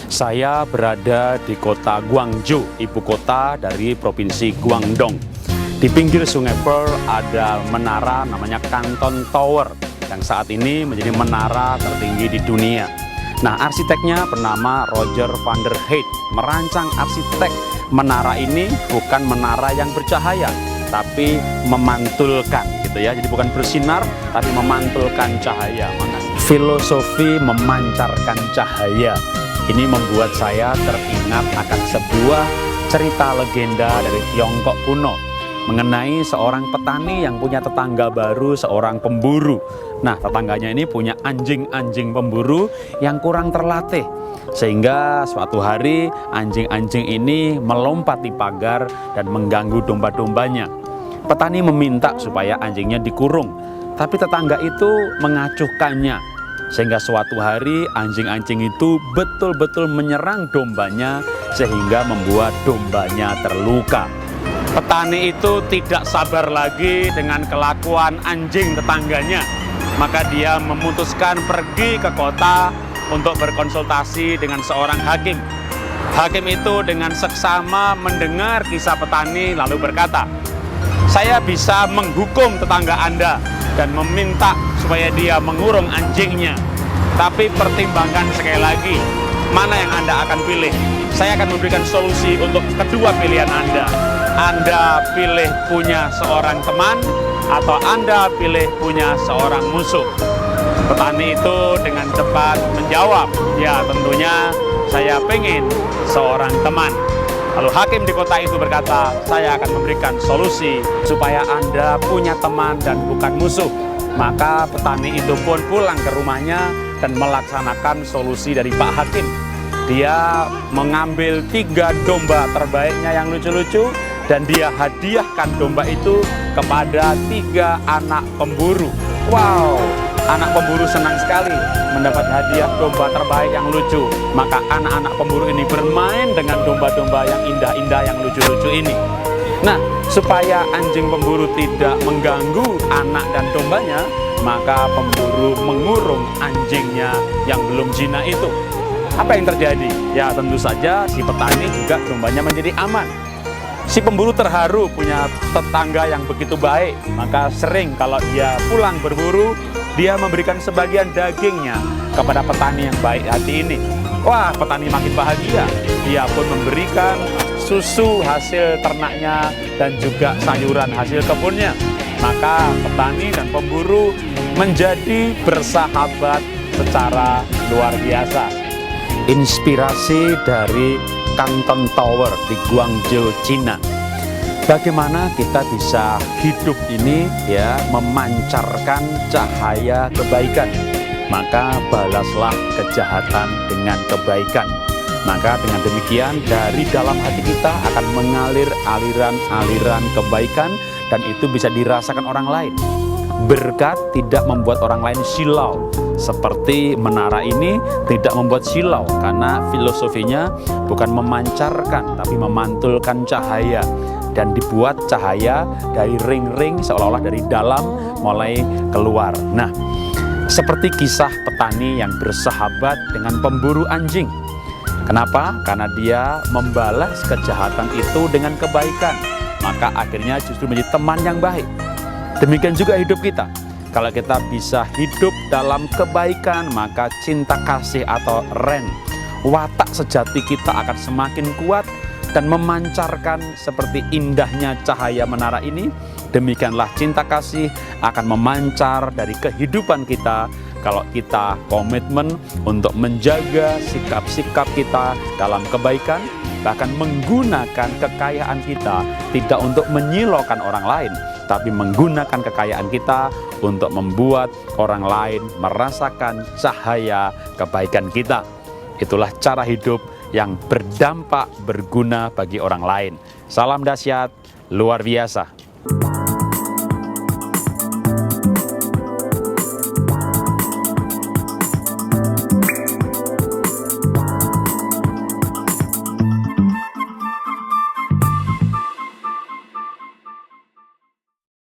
Saya berada di kota Guangzhou, ibu kota dari provinsi Guangdong. Di pinggir Sungai Pearl ada menara namanya Canton Tower yang saat ini menjadi menara tertinggi di dunia. Nah, arsiteknya bernama Roger van der Heijden. Merancang arsitek menara ini bukan menara yang bercahaya, tapi memantulkan gitu ya. Jadi bukan bersinar, tapi memantulkan cahaya. Filosofi memancarkan cahaya ini membuat saya teringat akan sebuah cerita legenda dari Tiongkok kuno mengenai seorang petani yang punya tetangga baru, seorang pemburu. Nah, tetangganya ini punya anjing-anjing pemburu yang kurang terlatih, sehingga suatu hari anjing-anjing ini melompati pagar dan mengganggu domba-dombanya. Petani meminta supaya anjingnya dikurung, tapi tetangga itu mengacuhkannya. Sehingga suatu hari anjing-anjing itu betul-betul menyerang dombanya sehingga membuat dombanya terluka. Petani itu tidak sabar lagi dengan kelakuan anjing tetangganya. Maka dia memutuskan pergi ke kota untuk berkonsultasi dengan seorang hakim. Hakim itu dengan seksama mendengar kisah petani lalu berkata, "Saya bisa menghukum tetangga Anda dan meminta supaya dia mengurung anjingnya. Tapi pertimbangkan sekali lagi, mana yang Anda akan pilih? Saya akan memberikan solusi untuk kedua pilihan Anda. Anda pilih punya seorang teman atau Anda pilih punya seorang musuh?" Petani itu dengan cepat menjawab, "Ya, tentunya saya pengen seorang teman." Lalu hakim di kota itu berkata, "Saya akan memberikan solusi supaya Anda punya teman dan bukan musuh." Maka petani itu pun pulang ke rumahnya dan melaksanakan solusi dari Pak Hakim. Dia mengambil 3 domba terbaiknya yang lucu-lucu dan dia hadiahkan domba itu kepada 3 anak pemburu. Wow, anak pemburu senang sekali mendapat hadiah domba terbaik yang lucu. Maka anak-anak pemburu ini bermain dengan domba-domba yang indah-indah yang lucu-lucu ini. Nah, supaya anjing pemburu tidak mengganggu anak dan dombanya, maka pemburu mengurung anjingnya yang belum jinak itu. Apa yang terjadi? Ya, tentu saja si petani juga dombanya menjadi aman. Si pemburu terharu punya tetangga yang begitu baik, maka sering kalau dia pulang berburu, dia memberikan sebagian dagingnya kepada petani yang baik hati ini. Wah, petani makin bahagia. Dia pun memberikan susu hasil ternaknya dan juga sayuran hasil kebunnya. Maka petani dan pemburu menjadi bersahabat secara luar biasa. Inspirasi dari Canton Tower di Guangzhou, Cina. Bagaimana kita bisa hidup ini ya memancarkan cahaya kebaikan. Maka balaslah kejahatan dengan kebaikan. Maka dengan demikian dari dalam hati kita akan mengalir aliran-aliran kebaikan dan itu bisa dirasakan orang lain. Berkat tidak membuat orang lain silau. Seperti menara ini tidak membuat silau karena filosofinya bukan memancarkan tapi memantulkan cahaya. Dan dibuat cahaya dari ring-ring seolah-olah dari dalam mulai keluar. Nah, seperti kisah petani yang bersahabat dengan pemburu anjing. Kenapa? Karena dia membalas kejahatan itu dengan kebaikan. Maka akhirnya justru menjadi teman yang baik. Demikian juga hidup kita. Kalau kita bisa hidup dalam kebaikan, maka cinta kasih atau ren, watak sejati kita akan semakin kuat dan memancarkan seperti indahnya cahaya menara ini. Demikianlah cinta kasih akan memancar dari kehidupan kita kalau kita komitmen untuk menjaga sikap-sikap kita dalam kebaikan, bahkan menggunakan kekayaan kita tidak untuk menyilaukan orang lain, tapi menggunakan kekayaan kita untuk membuat orang lain merasakan cahaya kebaikan kita. Itulah cara hidup yang berdampak, berguna bagi orang lain. Salam dahsyat, luar biasa.